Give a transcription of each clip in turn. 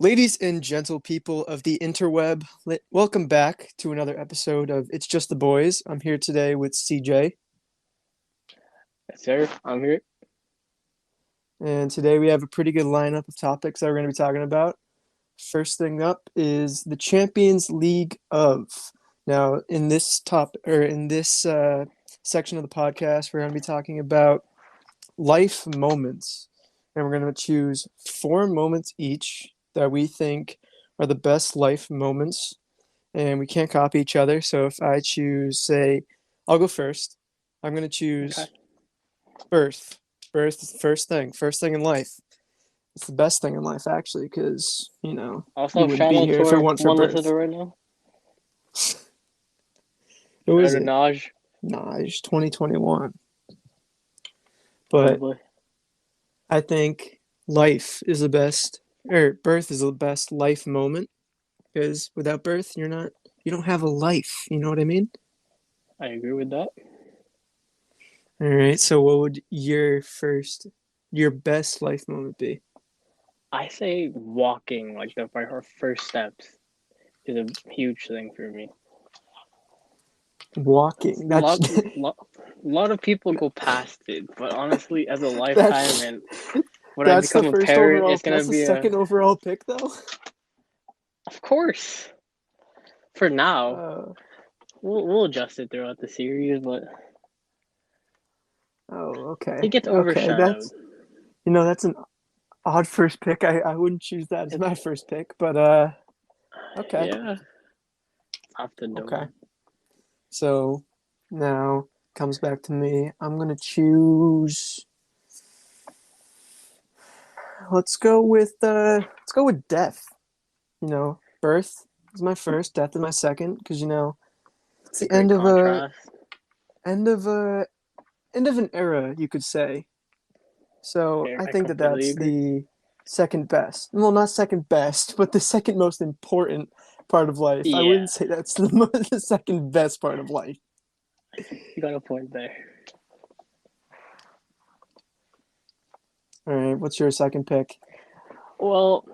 Ladies and gentle people of the interweb, welcome back to another episode of It's Just the Boys. I'm here today with CJ, Yes, sir. I'm here. and today we have a pretty good lineup of topics that we're going to be talking about. First thing up is the Champions League of. Now, in this section of the podcast, we're going to be talking about life moments, and we're going to choose four moments each that we think are the best life moments, and we can't copy each other. So if I choose, say, I'll go first. I'm going to Okay. choose birth. Birth is the first thing in life. It's the best thing in life, actually, because, you Also, wouldn't shout be out here to if it our weren't for one birth. listener right now. Who Shout out is to it? Naj. Naj, 2021. Oh But boy. I think life is the best, or birth is the best life moment, because without birth, you don't have a life. You know what I mean? I agree with that. All right. So what would your best life moment be? I say walking, like our first steps, is a huge thing for me. Walking. A That's lot of people go past it, but honestly, as a lifetime that's and when I that's the become a first parent, overall. it's gonna That's the be a, second overall pick, though. of course. For now, Uh, we'll adjust it throughout the series, but oh, it okay, gets okay. overshadowed. That's an odd first pick. I wouldn't choose that as It, my first pick, but okay, yeah, tough to do. okay. So now comes back to me. I'm gonna choose. Let's go with death. Birth is my first, death is my second, because it's It's a the great contrast. end of a end of an era, you could say. So I I think that completely that's agree. the second best. Well, not second best, but the second most important part of life. I Yeah, wouldn't say that's the second best part of life. you got a point there. All right, what's your second pick? Well,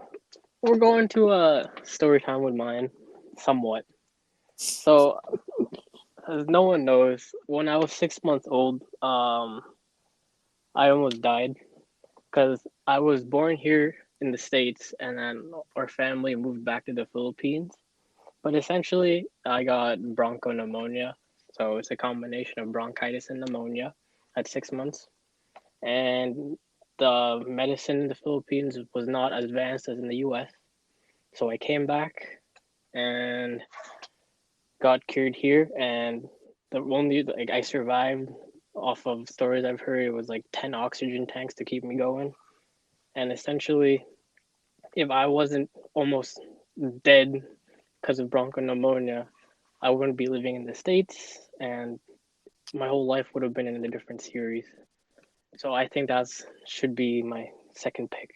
we're going to a story time with mine, somewhat. So, as no one knows, when I was 6 months old, I almost died because I was born here in the States and then our family moved back to the Philippines. But essentially, I got bronchopneumonia. So, it's a combination of bronchitis and pneumonia at 6 months. And the medicine in the Philippines was not as advanced as in the US. So I came back and got cured here, and the only like I survived off of stories I've heard. It was like 10 oxygen tanks to keep me going, and essentially, if I wasn't almost dead because of bronchopneumonia, I wouldn't be living in the States, and my whole life would have been in a different series. So I think that's should be my second pick.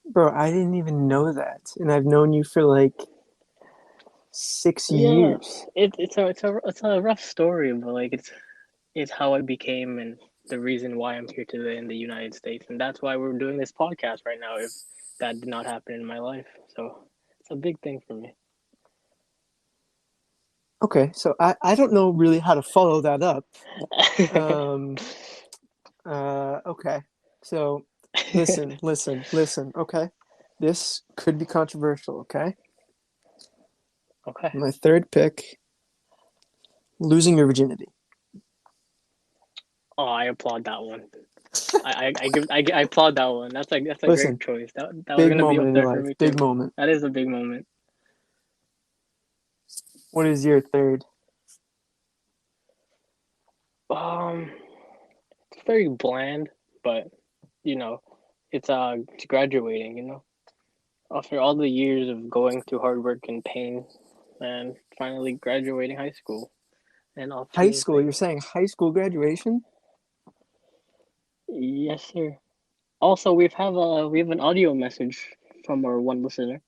Bro, I didn't even know that. And I've known you for like 6 Yeah, years. it's a rough story, but like it's how I became and the reason why I'm here today in the United States, and that's why we're doing this podcast right now. If that did not happen in my life, so it's a big thing for me. Okay, so I don't know really how to follow that up. Um, okay. So listen, okay? This could be controversial, okay? Okay. My third pick, losing your virginity. Oh, I applaud that one. I applaud that one. That's a great Listen, choice. That was big gonna be moment up in your there for life, me big too. moment. That is a big moment. What is your third? Um, it's very bland, but you know, it's graduating. After all the years of going through hard work and pain, and finally graduating high school and High options school. You're things. saying high school graduation? Yes, sir. Also, we have an audio message from our one listener.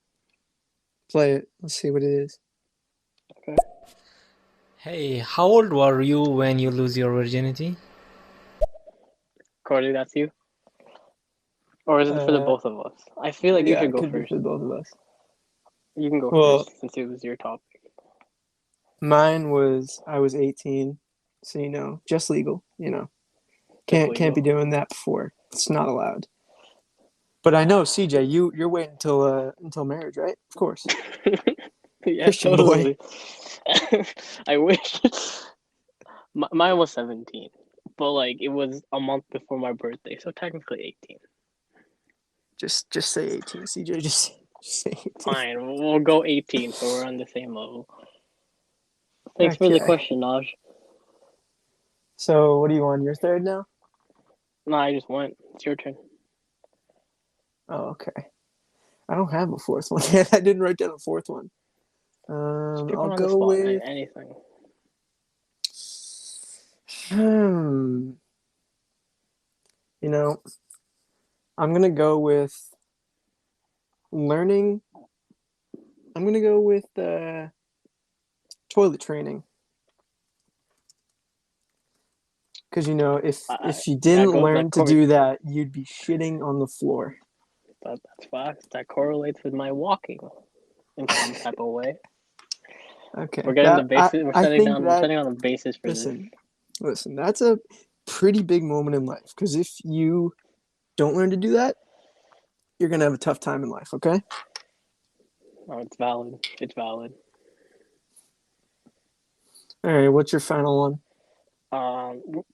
Play it. Let's see what it is. Okay. Hey, how old were you when you lose your virginity? Corley, that's you. Or is it for the Uh, both of us? I feel like you yeah, should it go could be first. for both of us. You can go Well, first since it was your topic. mine was I was 18, so just legal. Just Can't be legal. doing that before. It's not allowed. But I know, CJ, you're waiting until marriage, right? Of course. Yeah, Christian boy. totally. I wish. Mine was 17, but like it was a month before my birthday, so technically 18. Just say 18, CJ. Just say 18. Fine, we'll go 18, so we're on the same level. Thanks for the Okay. question, Naj. So what are you on? Your third now? No, I just went. It's your turn. Oh, okay. I don't have a fourth one yet. I didn't write down a fourth one. Just pick I'll one on the go spot. with Anything. hmm. You know, I'm gonna go with learning. I'm gonna go with toilet training. Because if you That didn't go learn that to cor- do that, you'd be shitting on the floor. that's facts. That correlates with my walking in some type of way. We're Okay, getting the that basis. I think We're that setting on the basis for this. listen, listen, that's a pretty big moment in life. Because if you don't learn to do that, you're gonna have a tough time in life. Okay. Oh, it's valid. It's valid. All right. What's your final one?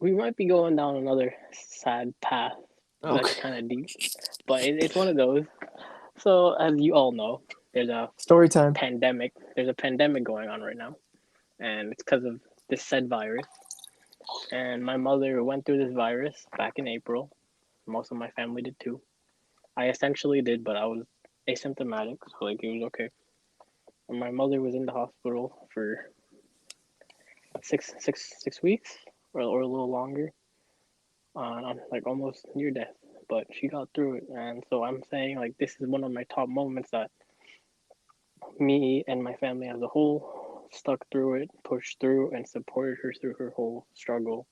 We might be going down another sad path that's Okay. kind of deep, but it's one of those. So, as you all know, there's a Story time. pandemic. There's a pandemic going on right now, and it's because of this said virus. And my mother went through this virus back in April. Most of my family did too. I essentially did, but I was asymptomatic, so like it was okay. And my mother was in the hospital for six weeks or a little longer, on like almost near death. But she got through it, and so I'm saying like this is one of my top moments that me and my family as a whole stuck through it, pushed through, and supported her through her whole struggle.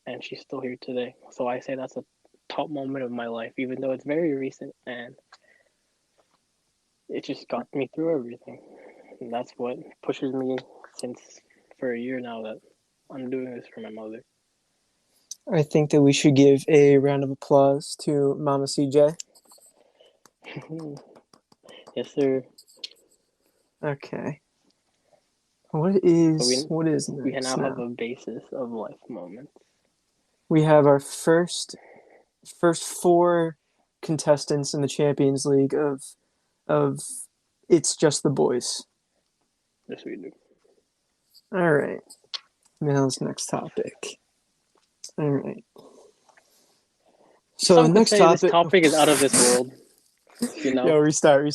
And she's still here today. So I say that's a top moment of my life, even though it's very recent and it just got me through everything. And that's what pushes me since for a year now that I'm doing this for my mother. I think that we should give a round of applause to Mama CJ. Yes, sir. Okay. What So is we can next now have now? a basis of life moments. We have our first four contestants in the Champions League of It's Just the Boys. Yes, we do. All right. Now this next topic. All right. So the Some could next say this topic. topic is out of this world. You know. Yo, restart.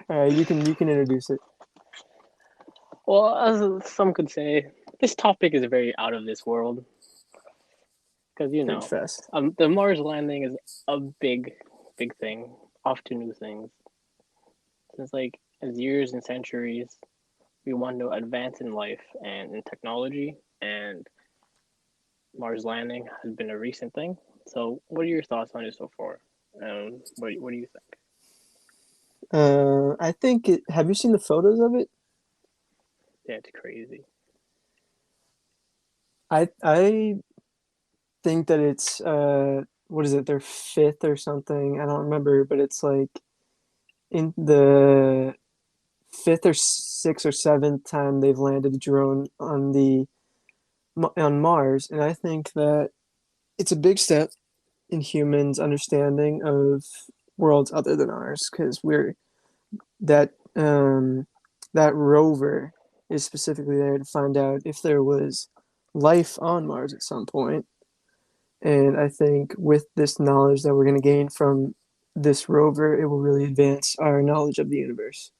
All right, you can introduce it. Well, as some could say, this topic is very out of this world because Pretty fast. the Mars landing is a big thing. Off to new things. Since like as years and centuries, we want to advance in life and in technology, and Mars landing has been a recent thing. So, what are your thoughts on it so far? What do you think? I think it. Have you seen the photos of it? Yeah, it's crazy. I think that it's what is it? Their fifth or something. I don't remember, but it's like in the fifth or sixth or seventh time they've landed a drone on Mars, and I think that it's a big step in humans' understanding of worlds other than ours, because we're that that rover is specifically there to find out if there was life on Mars at some point. And I think with this knowledge that we're going to gain from this rover, it will really advance our knowledge of the universe.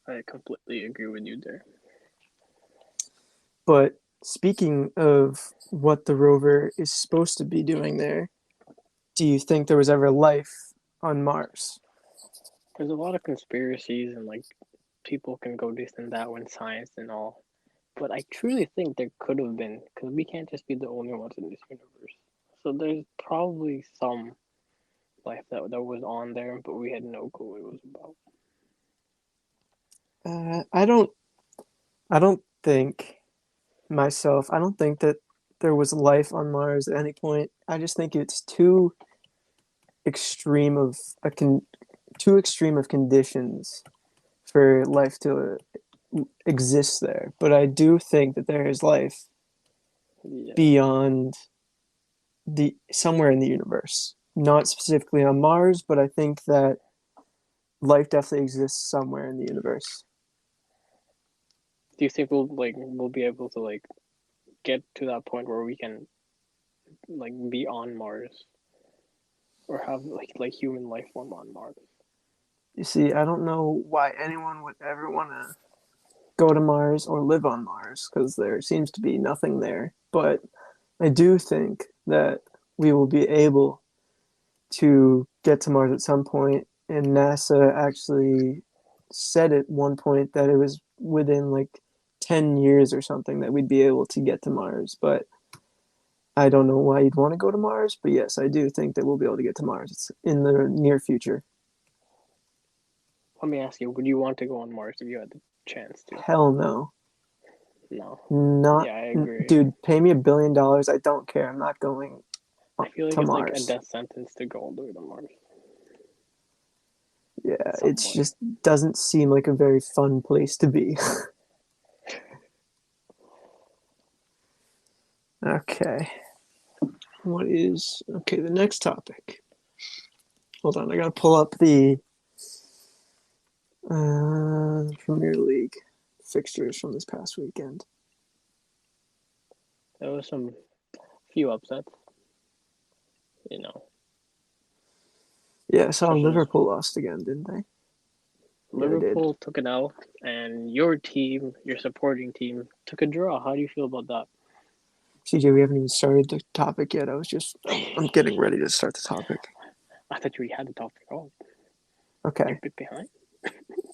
I completely agree with you there. But speaking of what the rover is supposed to be doing there, do you think there was ever life on Mars? There's a lot of conspiracies and like people can go this and that when science and all. But I truly think there could have been, because we can't just be the only ones in this universe. So there's probably some life that was on there, but we had no clue what it was about. I don't think myself. I don't think that there was life on Mars at any point. I just think it's extreme of too extreme of conditions for life to exist there. But I do think that there is life Yeah. beyond the somewhere in the universe. Not specifically on Mars, but I think that life definitely exists somewhere in the universe. Do you think we'll be able to get to that point where we can be on Mars or have human life form on Mars? You see, I don't know why anyone would ever want to go to Mars or live on Mars because there seems to be nothing there. But I do think that we will be able to get to Mars at some point, and NASA actually said at one point that it was within 10 years or something that we'd be able to get to Mars. But I don't know why you'd want to go to Mars, but yes, I do think that we'll be able to get to Mars. It's in the near future. Let me ask you, would you want to go on Mars if you had the chance to? Hell no. No. Not, Yeah, I agree. dude, pay me $1 billion. I don't care. I'm not going I feel like to it's like a Mars. death sentence to go all the way to Mars. Yeah, it Somewhat. just doesn't seem like a very fun place to be. Okay. The next topic? Hold on, I gotta pull up the Premier League fixtures from this past weekend. There was some few upsets, Yeah, I saw Especially Liverpool lost again, didn't they? Liverpool took an L, and your team, your supporting team, took a draw. How do you feel about that? CJ, we haven't even started the topic yet. I'm getting ready to start the topic. I thought you already had the topic on. Okay. You're a bit behind.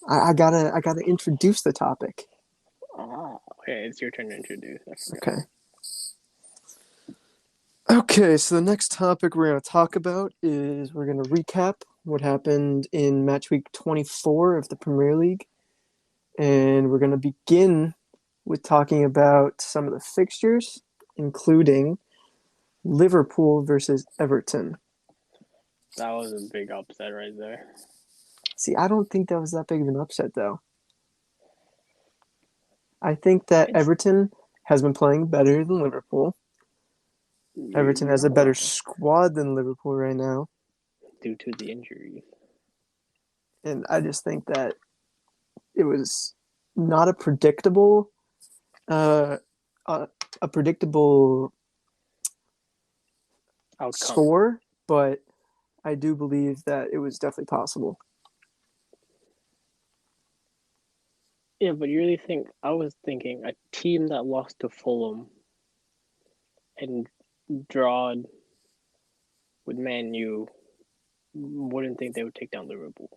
I gotta introduce the topic. Okay, it's your turn to introduce. Okay. Okay, so the next topic we're going to talk about is we're going to recap what happened in match week 24 of the Premier League. And we're going to begin with talking about some of the fixtures, including Liverpool versus Everton. That was a big upset right there. See, I don't think that was that big of an upset, though. I think that Everton has been playing better than Liverpool. Everton has a better squad than Liverpool right now. Due to the injuries. And I just think that it was not a predictable predictable outcome score, but I do believe that it was definitely possible. Yeah, but you really think, I was thinking a team that lost to Fulham and drawed with Man U wouldn't think they would take down Liverpool.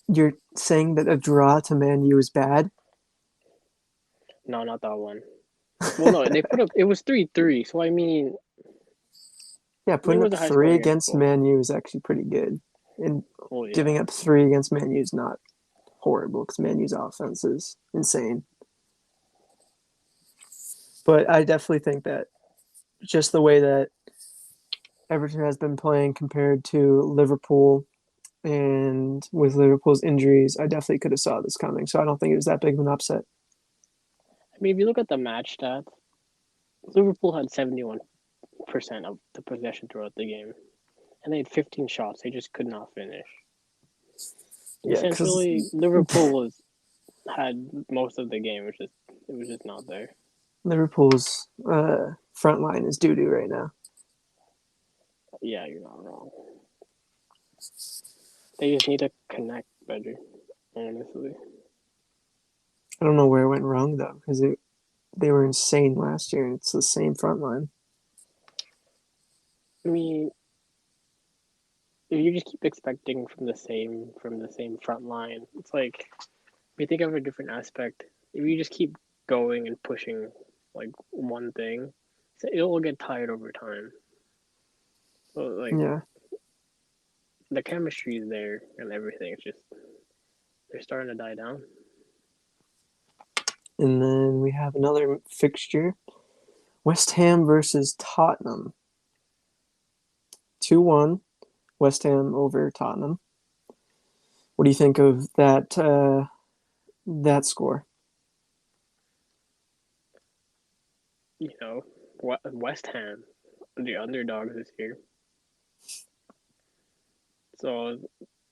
You're saying that a draw to Man U is bad? No, not that one. Well, no, they put up, it was 3-3, so I mean... Yeah, putting up 3 against Man U is actually pretty good. And giving up 3 against Man U is not horrible because Man U's offense is insane. But I definitely think that just the way that Everton has been playing compared to Liverpool, and with Liverpool's injuries, I definitely could have saw this coming. So I don't think it was that big of an upset. I mean, if you look at the match stats, Liverpool had 71% of the possession throughout the game. And they had 15 shots. They just could not finish. Yeah, essentially, Liverpool had most of the game. It was just not there. Liverpool's front line is doo-doo right now. Yeah, you're not wrong. They just need to connect better, honestly. I don't know where it went wrong, though, because they were insane last year, and it's the same front line. I mean, if you just keep expecting from the same front line, it's like, if you think of a different aspect, if you just keep going and pushing one thing, So it will get tired over time. So like Yeah. the chemistry is there and everything. It's just they're starting to die down. And then we have another fixture. West Ham versus Tottenham. 2-1. West Ham over Tottenham. What do you think of that score? You know, West Ham, the underdogs this year. So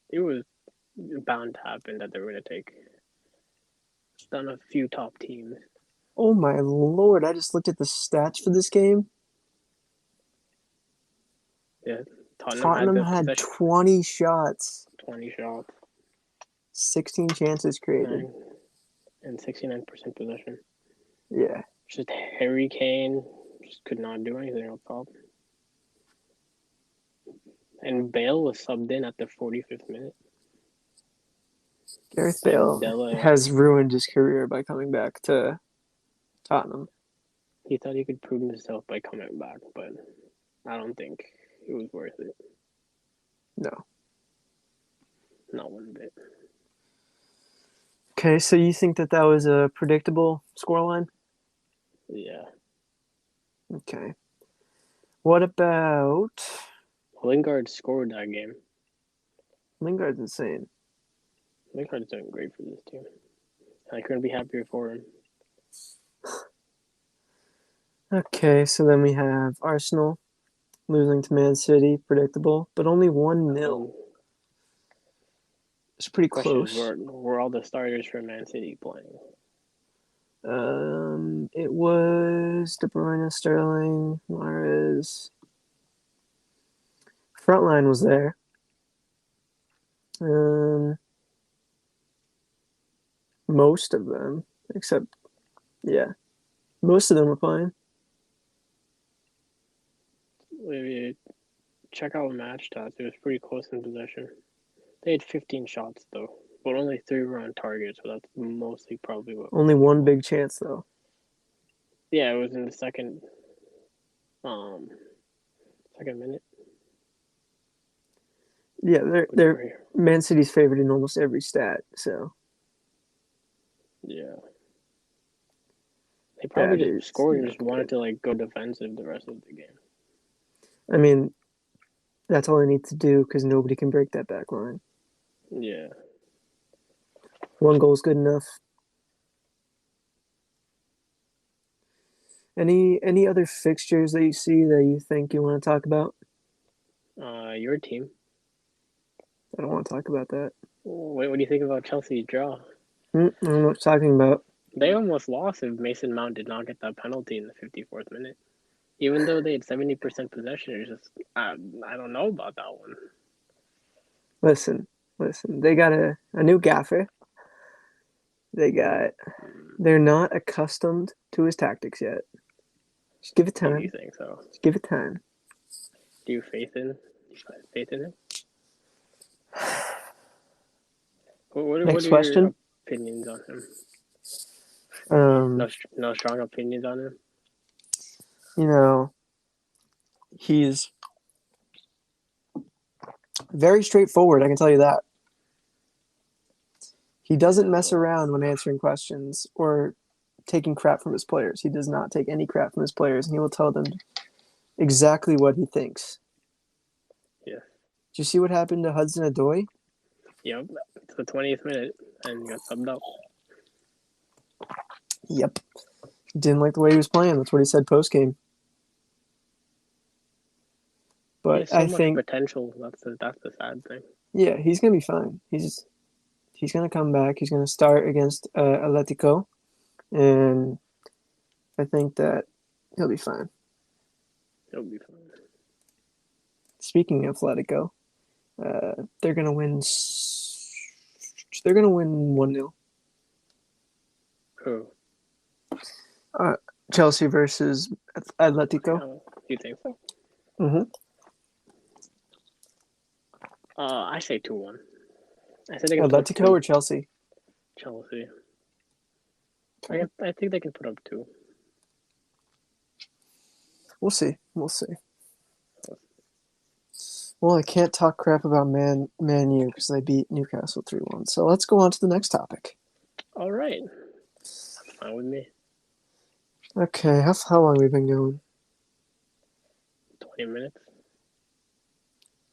it was bound to happen that they were going to take down a few top teams. Oh my lord, I just looked at the stats for this game. Yeah, had Tottenham the had possession, 20 shots, 20 shots, 16 chances created. and 69% possession. Yeah. Just Harry Kane just could not do anything up top. And Bale was subbed in at the 45th minute. Gareth Bale has ruined his career by coming back to Tottenham. He thought he could prove himself by coming back, but I don't think it was worth it. No. Not one bit. Okay, so you think that was a predictable scoreline? Yeah. Okay. What about... Lingard scored that game. Lingard's insane. Lingard's doing great for this team. I couldn't be happier for him. Okay, so then we have Arsenal losing to Man City, predictable, but only 1-0. It's pretty close. Were all the starters for Man City playing? It was De Bruyne, Sterling, Mahrez. Frontline was there. Most of them, except, yeah, most of them were playing. Check out match stats. It was pretty close in possession. They had 15 shots though, but only 3 were on target, so that's mostly probably what. Only one big chance though. Yeah, it was in the second minute. Yeah, they're Man City's favored in almost every stat, so. Yeah. They probably just scored and just wanted to like go defensive the rest of the game. I mean, that's all they need to do because nobody can break that back line. Yeah. 1 goal's good enough. Any other fixtures that you see that you think you want to talk about? Your team. I don't want to talk about that. Wait, what do you think about Chelsea's draw? I don't know what you're talking about. They almost lost if Mason Mount did not get that penalty in the 54th minute. Even though they had 70% possession, it's just I don't know about that one. Listen. They got a new gaffer. They're not accustomed to his tactics yet. Just give it time. Do you think so? Just give it time. Do you have faith in him? What are your opinions on him? No strong opinions on him. You know, he's very straightforward. I can tell you that. He doesn't mess around when answering questions or taking crap from his players. He does not take any crap from his players, and he will tell them exactly what he thinks. Yeah. Did you see what happened to Hudson-Odoi? Yep. It's the 20th minute and got subbed up. Yep. Didn't like the way he was playing. That's what he said post-game. But I think potential. That's the sad thing. Yeah, he's gonna be fine. He's gonna come back. He's gonna start against Atletico, and I think that he'll be fine. He'll be fine. Speaking of Atletico, they're gonna win. They're gonna win 1-0. Who? Chelsea versus Atletico. Do you think so? Mm-hmm. I say 2-1. I said Atletico or Chelsea? Chelsea. Okay. I think they can put up 2. We'll see. We'll see. Well, I can't talk crap about Man U because they beat Newcastle 3-1. So let's go on to the next topic. All right, that's fine with me. Okay, how long have we been going? 20 minutes.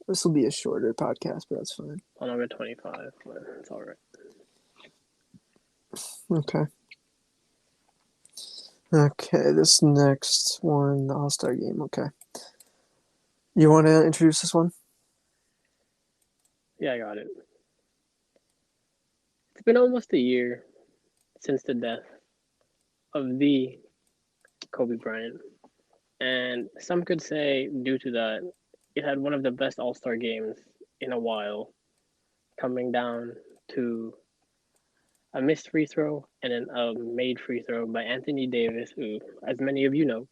This will be a shorter podcast, but that's fine. Well, I'm at 25, but it's all right. Okay. Okay, this next one, the All-Star game. Okay. You want to introduce this one? Yeah, I got it. It's been almost a year since the death of the Kobe Bryant. And some could say, due to that, it had one of the best All-Star games in a while, coming down to a missed free throw and a made free throw by Anthony Davis, who, as many of you know,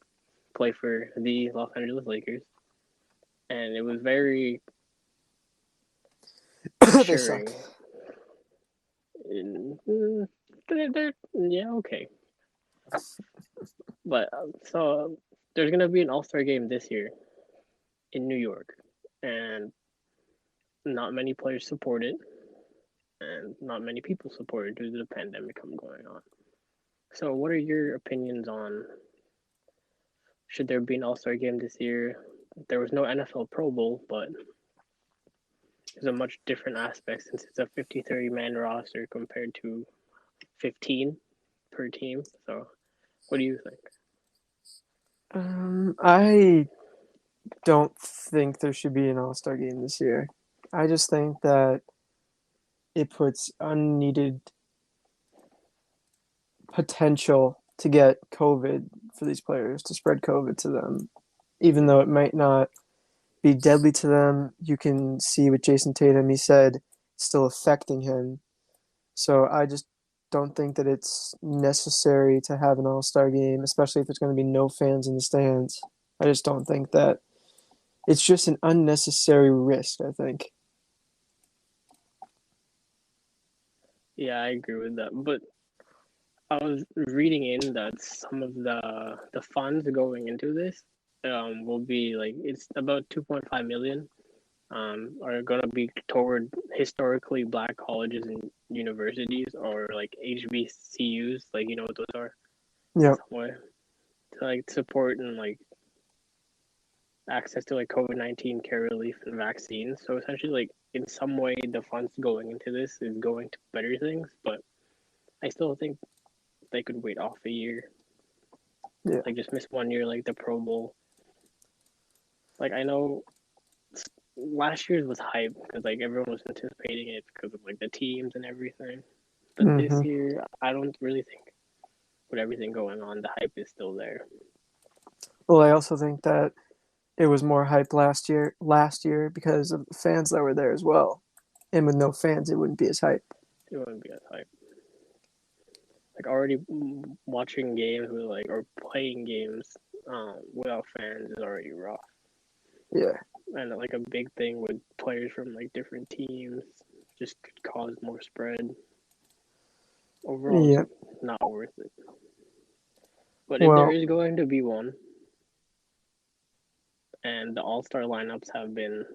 play for the Los Angeles Lakers. And it was very They suck. assuring. Yeah, okay. But so there's gonna be an All-Star game this year in New York, and not many players support it, and not many people support it due to the pandemic going on. So, what are your opinions on should there be an All-Star game this year? There was no NFL Pro Bowl, but there's a much different aspect since it's a 53 man roster compared to 15 per team. So, what do you think? I don't think there should be an All-Star game this year. I just think that it puts unneeded potential to get COVID for these players, to spread COVID to them. Even though it might not be deadly to them, you can see with Jason Tatum, he said it's still affecting him. So I just don't think that it's necessary to have an All-Star game, especially if there's going to be no fans in the stands. I just don't think that it's just an unnecessary risk, I think. Yeah, I agree with that. But I was reading in that some of the funds going into this will be like it's about 2.5 million are going to be toward historically black colleges and universities or like HBCUs, like you know what those are in Yeah. some way to like support and like access to like COVID-19 care relief and vaccines. So essentially, like in some way, the funds going into this is going to better things, but I still think they could wait off a year. Yeah. Like just miss 1 year, like the Pro Bowl. Like I know last year's was hype because like everyone was anticipating it because of like the teams and everything. But this Mm-hmm. year, I don't really think with everything going on, the hype is still there. Well, I also think that it was more hype last year because of the fans that were there as well. And with no fans, it wouldn't be as hype. It wouldn't be as hype. Like already watching games with like or playing games without fans is already rough. Yeah. And like a big thing with players from like different teams just could cause more spread. Overall, Yeah. it's not worth it. But if there Well, is going to be one, and the All-Star lineups have been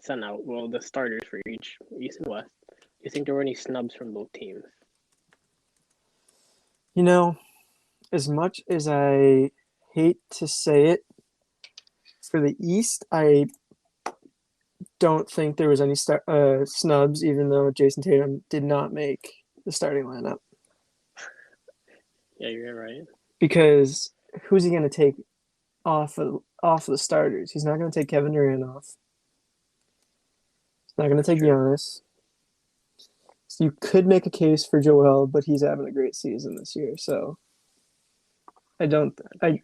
sent out, well, the starters for each East and West, do you think there were any snubs from both teams? you know, as much as I hate to say it, for the East, I don't think there was any snubs, even though Jason Tatum did not make the starting lineup. Yeah, you're right. Because who's he going to take off the starters? He's not going to take Kevin Durant off. He's not going to take Giannis. So you could make a case for Joel, but he's having a great season this year. So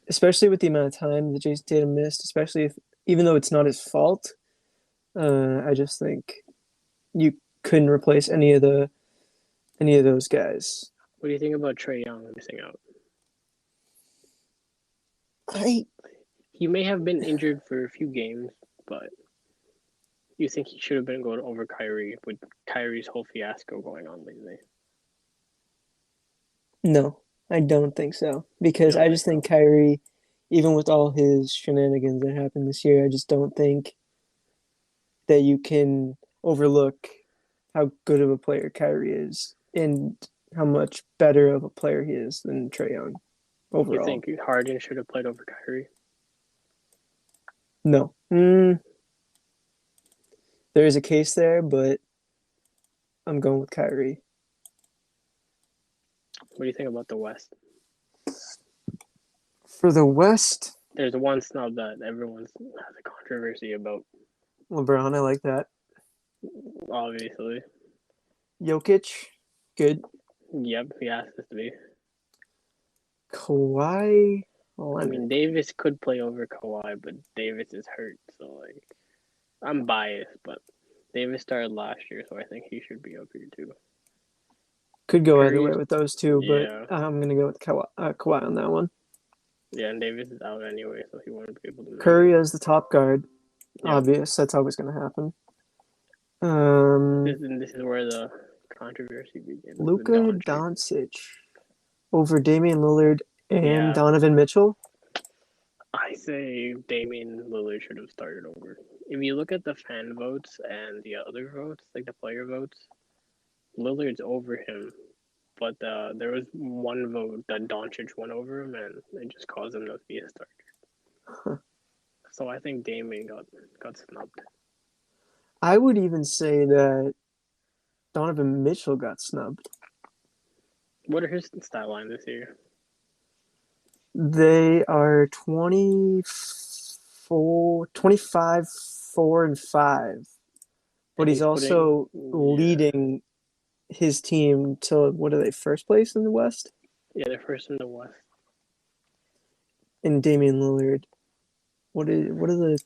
especially with the amount of time that Jason Tatum missed, especially even though it's not his fault, I just think you couldn't replace any of those guys. What do you think about Trae Young missing out? He may have been injured for a few games, but you think he should have been going over Kyrie with Kyrie's whole fiasco going on lately? No, I don't think so. Because You don't I think just so? think Kyrie, even with all his shenanigans that happened this year, I just don't think that you can overlook how good of a player Kyrie is and how much better of a player he is than Trae Young You overall. think Harden should have played over Kyrie? No. There is a case there, but I'm going with Kyrie. What do you think about the West? For the West, There's one snub that everyone has a controversy about, LeBron, I like that. obviously. Jokic, good. Yep, he has to be. Kawhi I Leonard. mean, Davis could play over Kawhi, but Davis is hurt, so like, I'm biased, but Davis started last year, so I think he should be up here too. Could go either way Curry's, with those two, but yeah, I'm going to go with Kawhi on that one. yeah, and Davis is out anyway, so he won't be able to make Curry it. as the top guard, Yep. obvious. That's always going to happen. This is where the controversy begins. Luka The Doncic over Damian Lillard and Yeah. Donovan Mitchell. I say Damian Lillard should have started over. If you look at the fan votes and the other votes, like the player votes, Lillard's over him. But there was one vote that Doncic won over him, and it just caused him to be a starter. Huh. So I think Damian got snubbed. I would even say that Donovan Mitchell got snubbed. What are his stat line this year? They are 25, 4, and 5. But And he's also leading his team to, what are they, first place in the West? Yeah, they're first in the West. And Damian Lillard. What are the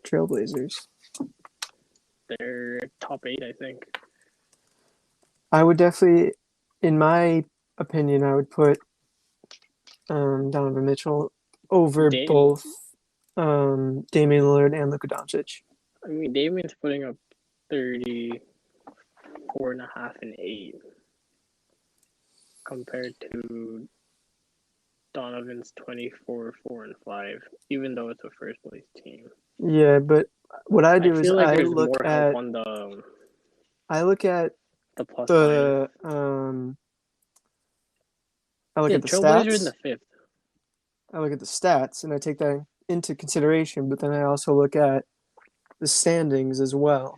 Trailblazers? They're top 8, I think. I would definitely, in my opinion, I would put Donovan Mitchell over both Damian Lillard and Luka Doncic. I mean, Damian's putting up 34.5 and 8 compared to Donovan's 24, 4 and 5, even though it's a first place team. Yeah, but what I do is like I there's look more at help on the plus the line. I look at the Trailblazers in stats. the 5th. I look at the stats and I take that into consideration, but then I also look at the standings as well.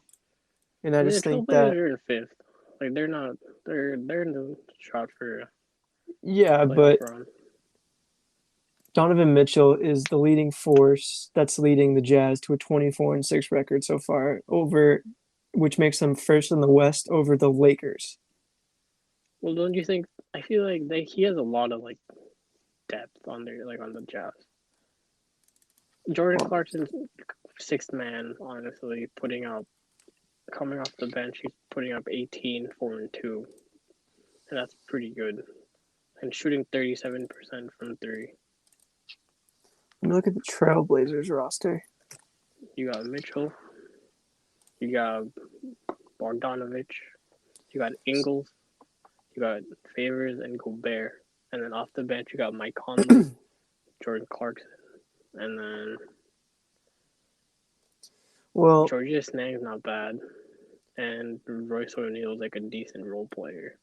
And I just think that Trailblazers are in 5th. Like they're not. They're in the shot for but run. Donovan Mitchell is the leading force that's leading the Jazz to a 24-6 record so far, which makes them first in the West over the Lakers. Well, don't you think? I feel like he has a lot of like depth on the Jazz. Jordan Clarkson's 6th man, honestly, coming off the bench, he's putting up 18, 4 and 2, and that's pretty good. And shooting 37% from 3. Let me look at the Trailblazers roster. You got Mitchell. You got Bogdanovich. You got Ingles. You got Favors and Gobert. And then off the bench, you got Mike Conley, Jordan Clarkson, and then Georges Niang's not bad, and Royce O'Neal's like a decent role player.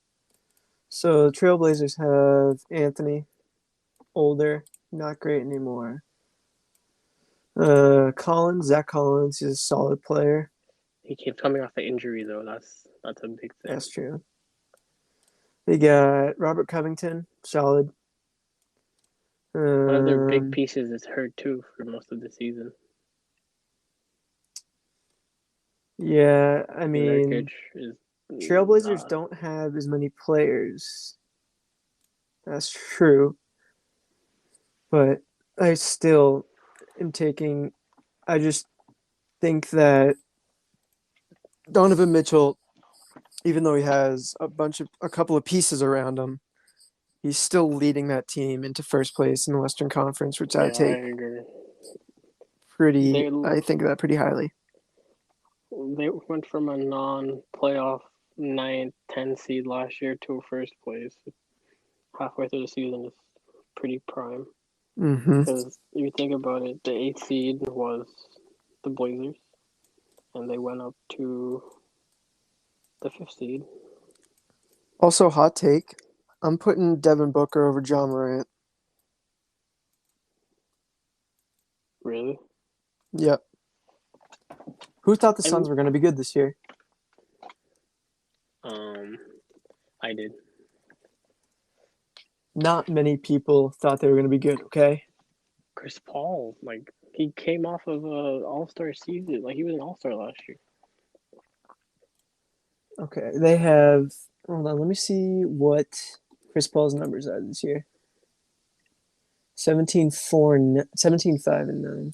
So the Trailblazers have Anthony, older, not great anymore. Zach Collins is a solid player. He keeps coming off the injury though. That's a big thing. That's true. They got Robert Covington, solid. One of their big pieces is hurt too for most of the season. Yeah, I mean, Trailblazers not. don't have as many players. That's true. But I still am taking. I just think that Donovan Mitchell, even though he has a couple of pieces around him, he's still leading that team into first place in the Western Conference, which I take I agree. I think that pretty highly. They went from a non-playoff 9th, 10 seed last year to a first place. Halfway through the season is pretty prime. Mm-hmm. Because if you think about it, the eighth seed was the Blazers, and they went up to the fifth seed. Also, hot take. I'm putting Devin Booker over John Morant. Really? Yep. Who thought the I Suns were going to be good this year? um, I did. Not many people thought they were going to be good, okay? Chris Paul, like he came off of a All-Star season, like he was an All-Star last year. Okay, they have. Hold on, let me see what Chris Paul's numbers are this year. 17 5 and 9.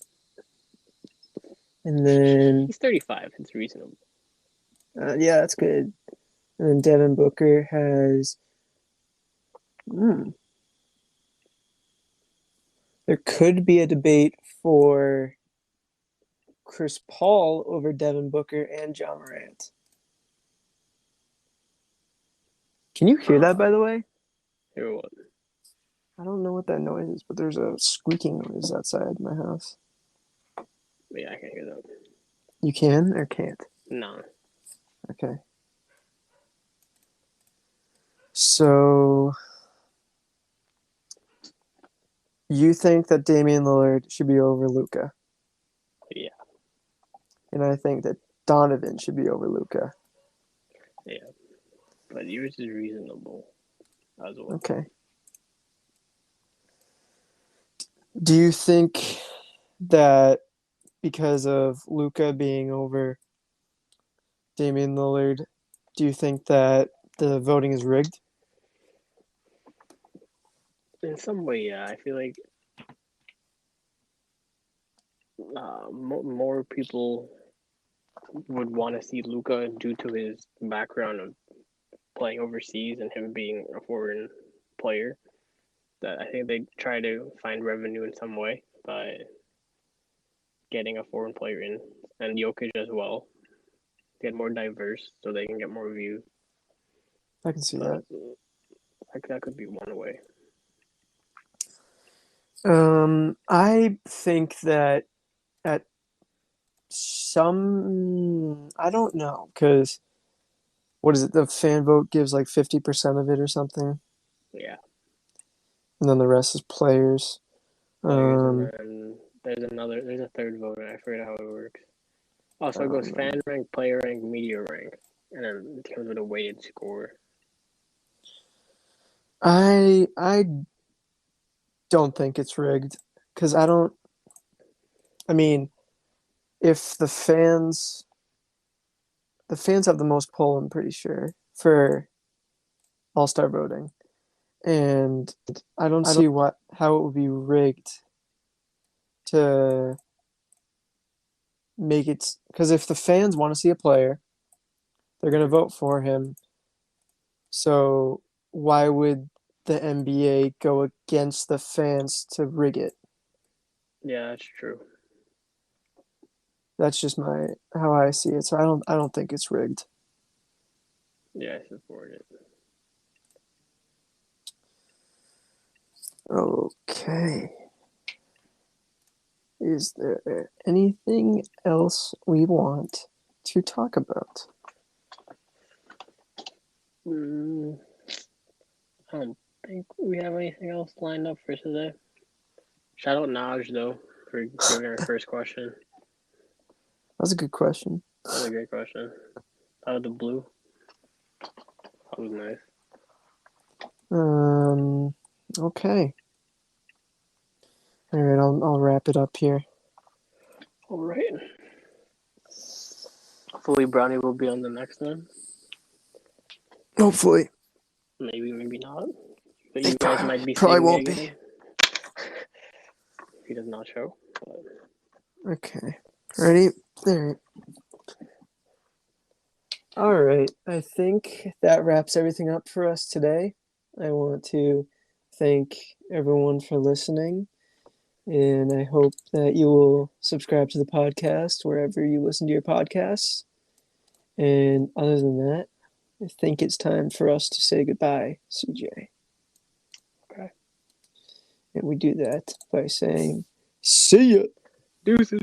And then, He's 35. It's reasonable. yeah, that's good. And then Devin Booker has. There could be a debate for Chris Paul over Devin Booker and John Morant. Can you hear that, by the way? Hear what? I don't know what that noise is, but there's a squeaking noise outside my house. Yeah, I can hear that. You can or can't? No. Okay. So, you think that Damian Lillard should be over Luka, Yeah. and I think that Donovan should be over Luka. Yeah. But yours is reasonable as well. Okay. Do you think that because of Luka being over Damian Lillard, do you think that the voting is rigged? In some way, yeah. I feel like more people would want to see Luka due to his background of playing overseas and him being a foreign player. That I think they try to find revenue in some way by getting a foreign player in, and Jokic as well. Get more diverse so they can get more views. I can see So that. that could be one way. I think that at I don't know, because what is it? The fan vote gives like 50% of it or something, Yeah, and then the rest is players. players, and then there's a third voter. I forget how it works. Oh, I so it don't goes remember. fan rank, player rank, media rank, and then it comes with a weighted score. I don't think it's rigged, because I don't. I mean, if the fans have the most pull, I'm pretty sure for All-Star voting, and I don't see how it would be rigged to make it, because if the fans want to see a player, they're going to vote for him. So why would the NBA go against the fans to rig it? Yeah, that's true. That's just how I see it. So I don't think it's rigged. Yeah, I support it. Okay. Is there anything else we want to talk about? I don't think we have anything else lined up for today. Shout out Naj though for giving our first question. That's a good question. That was a great question. Out of the blue. That was nice. Okay. All right, I'll wrap it up here. All right. Hopefully Brownie will be on the next one. Hopefully. Maybe, maybe not. But He you guys might be probably seeing me won't be. again. If he does not show. But... Okay. Ready? All right. All right. I think that wraps everything up for us today. I want to thank everyone for listening, and I hope that you will subscribe to the podcast wherever you listen to your podcasts. And other than that, I think it's time for us to say goodbye, CJ. Okay. And we do that by saying, see ya. Deuces.